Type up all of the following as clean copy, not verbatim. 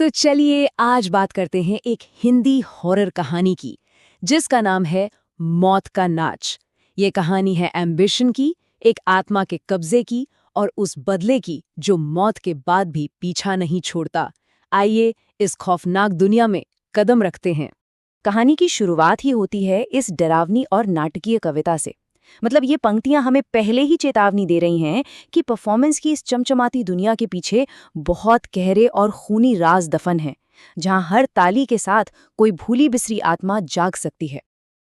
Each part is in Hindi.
तो चलिए आज बात करते हैं एक हिंदी हॉरर कहानी की, जिसका नाम है मौत का नाच। ये कहानी है एम्बिशन की, एक आत्मा के कब्जे की और उस बदले की जो मौत के बाद भी पीछा नहीं छोड़ता। आइए इस खौफनाक दुनिया में कदम रखते हैं। कहानी की शुरुआत ही होती है इस डरावनी और नाटकीय कविता से। मतलब ये पंक्तियां हमें पहले ही चेतावनी दे रही हैं कि परफॉर्मेंस की इस चमचमाती दुनिया के पीछे बहुत गहरे और खूनी राज दफन हैं, जहां हर ताली के साथ कोई भूली बिसरी आत्मा जाग सकती है।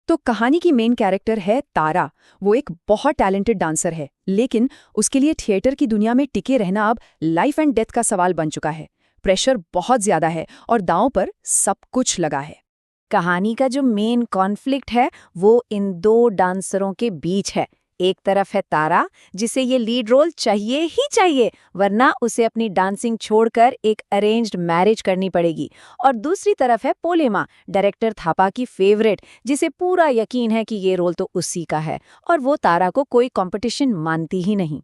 तो कहानी की मेन कैरेक्टर है तारा। वो एक बहुत टैलेंटेड डांसर है, लेकिन उसके लिए थिएटर की दुनिया में टिके रहना अब लाइफ एंड डेथ का सवाल बन चुका है। प्रेशर बहुत ज्यादा है और दांव पर सब कुछ लगा है। कहानी का जो मेन कॉन्फ्लिक्ट है वो इन दो डांसरों के बीच है। एक तरफ है तारा, जिसे ये लीड रोल चाहिए ही चाहिए, वरना उसे अपनी डांसिंग छोड़कर एक अरेंज्ड मैरिज करनी पड़ेगी। और दूसरी तरफ है पोलेमा, डायरेक्टर थापा की फेवरेट, जिसे पूरा यकीन है कि ये रोल तो उसी का है और वो तारा को कोई कंपटीशन मानती ही नहीं।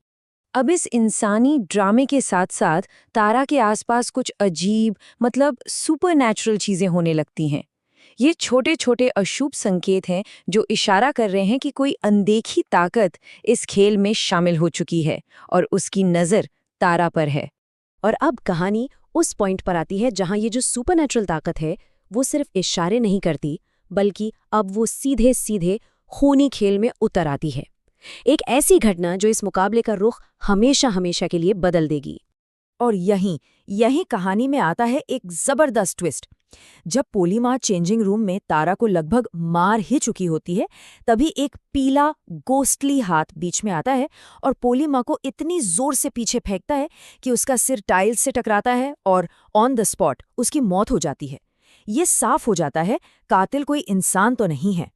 अब इस इंसानी ड्रामे के साथ साथ तारा के आसपास कुछ अजीब, मतलब सुपरनैचुरल चीजें होने लगती हैं। ये छोटे छोटे अशुभ संकेत हैं जो इशारा कर रहे हैं कि कोई अनदेखी ताकत इस खेल में शामिल हो चुकी है और उसकी नज़र तारा पर है। और अब कहानी उस पॉइंट पर आती है जहां ये जो सुपरनैचुरल ताकत है वो सिर्फ इशारे नहीं करती, बल्कि अब वो सीधे सीधे खूनी खेल में उतर आती है। एक ऐसी घटना जो इस मुकाबले का रुख हमेशा हमेशा के लिए बदल देगी। और यहीं कहानी में आता है एक जबरदस्त ट्विस्ट। जब पोलीमा चेंजिंग रूम में तारा को लगभग मार ही चुकी होती है, तभी एक पीला गोस्टली हाथ बीच में आता है और पोलीमा को इतनी जोर से पीछे फेंकता है कि उसका सिर टाइल्स से टकराता है और ऑन द स्पॉट उसकी मौत हो जाती है। ये साफ हो जाता है कातिल कोई इंसान तो नहीं है।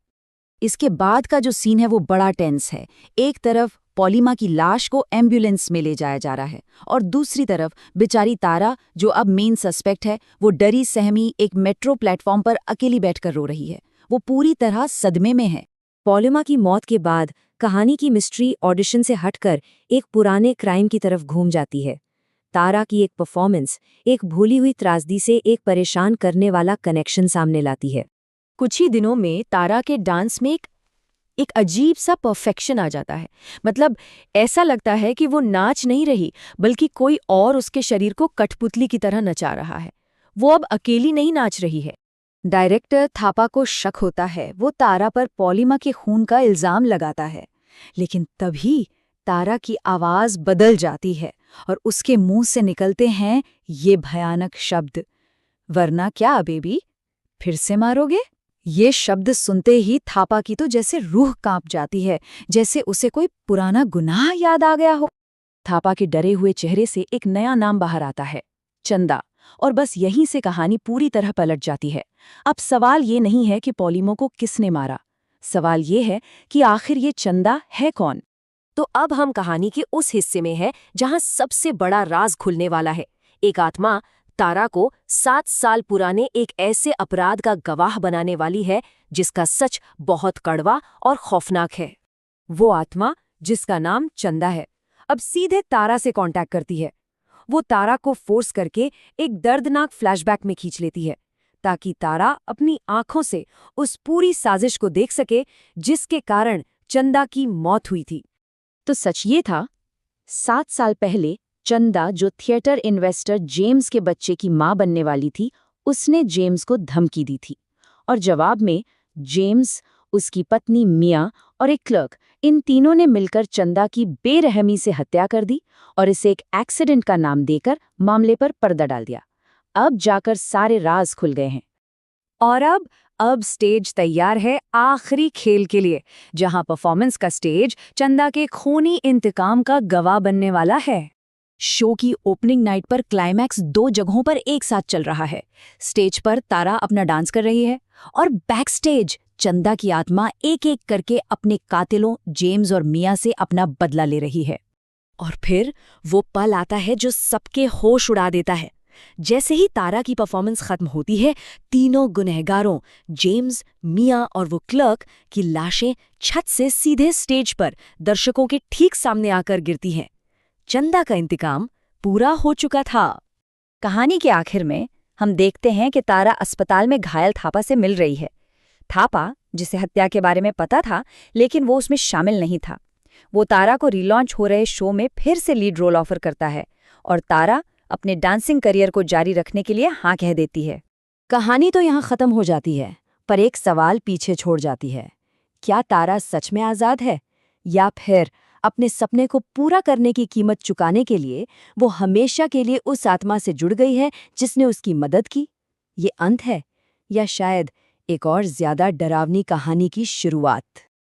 इसके बाद का जो सीन है वो बड़ा टेंस है। एक तरफ पॉलीमा की लाश को एम्बुलेंस में ले जाया जा रहा है और दूसरी तरफ बेचारी तारा, जो अब मेन सस्पेक्ट है, वो डरी सहमी एक मेट्रो प्लेटफॉर्म पर अकेली बैठकर रो रही है। वो पूरी तरह सदमे में है। पॉलीमा की मौत के बाद कहानी की मिस्ट्री ऑडिशन से हटकर एक पुराने क्राइम की तरफ घूम जाती है। तारा की एक परफॉर्मेंस एक भूली हुई त्रासदी से एक परेशान करने वाला कनेक्शन सामने लाती है। कुछ ही दिनों में तारा के डांस में एक अजीब सा परफेक्शन आ जाता है। मतलब ऐसा लगता है कि वो नाच नहीं रही, बल्कि कोई और उसके शरीर को कठपुतली की तरह नचा रहा है। वो अब अकेली नहीं नाच रही है। डायरेक्टर थापा को शक होता है। वो तारा पर पॉलीमा के खून का इल्जाम लगाता है, लेकिन तभी तारा की आवाज बदल जाती है और उसके मुंह से निकलते हैं ये भयानक शब्द, वरना क्या बेबी, फिर से मारोगे? ये शब्द सुनते ही थापा की तो जैसे रूह कांप जाती है, जैसे उसे कोई पुराना गुनाह याद आ गया हो। थापा के डरे हुए चेहरे से एक नया नाम बाहर आता है, चंदा। और बस यहीं से कहानी पूरी तरह पलट जाती है। अब सवाल ये नहीं है कि पॉलीमो को किसने मारा, सवाल ये है कि आखिर ये चंदा है कौन। तो अब हम कहानी के उस हिस्से में हैं जहां सबसे बड़ा राज खुलने वाला है। एक आत्मा तारा को 7 साल पुराने एक ऐसे अपराध का गवाह बनाने वाली है जिसका सच बहुत कड़वा और खौफनाक है। वो आत्मा, जिसका नाम चंदा है, अब सीधे तारा से कांटेक्ट करती है। वो तारा को फोर्स करके एक दर्दनाक फ्लैशबैक में खींच लेती है, ताकि तारा अपनी आंखों से उस पूरी साजिश को देख सके जिसके कारण चंदा की मौत हुई थी। तो सच ये था, 7 साल पहले चंदा, जो थिएटर इन्वेस्टर जेम्स के बच्चे की मां बनने वाली थी, उसने जेम्स को धमकी दी थी। और जवाब में जेम्स, उसकी पत्नी मिया और एक क्लर्क, इन तीनों ने मिलकर चंदा की बेरहमी से हत्या कर दी और इसे एक एक्सीडेंट का नाम देकर मामले पर पर्दा डाल दिया। अब जाकर सारे राज खुल गए हैं। और अब स्टेज तैयार है आखिरी खेल के लिए, जहां परफॉर्मेंस का स्टेज चंदा के खूनी इंतकाम का गवाह बनने वाला है। शो की ओपनिंग नाइट पर क्लाइमैक्स 2 जगहों पर एक साथ चल रहा है। स्टेज पर तारा अपना डांस कर रही है और बैक स्टेज चंदा की आत्मा एक एक करके अपने कातिलों जेम्स और मिया से अपना बदला ले रही है। और फिर वो पल आता है जो सबके होश उड़ा देता है। जैसे ही तारा की परफॉर्मेंस खत्म होती है, तीनों गुनहगारों जेम्स, मिया और वो क्लर्क की लाशें छत से सीधे स्टेज पर दर्शकों के ठीक सामने आकर गिरती हैं। चंदा का इंतकाम पूरा हो चुका था। कहानी के आखिर में हम देखते हैं कि तारा अस्पताल में घायल थापा से मिल रही है। थापा, जिसे हत्या के बारे में पता था, लेकिन वो उसमें शामिल नहीं था, वो तारा को रीलॉन्च हो रहे शो में फिर से लीड रोल ऑफर करता है और तारा अपने डांसिंग करियर को जारी रखने के लिए हाँ कह देती है। कहानी तो यहाँ खत्म हो जाती है, पर एक सवाल पीछे छोड़ जाती है। क्या तारा सच में आज़ाद है, या फिर अपने सपने को पूरा करने की कीमत चुकाने के लिए वो हमेशा के लिए उस आत्मा से जुड़ गई है जिसने उसकी मदद की? ये अंत है, या शायद एक और ज्यादा डरावनी कहानी की शुरुआत?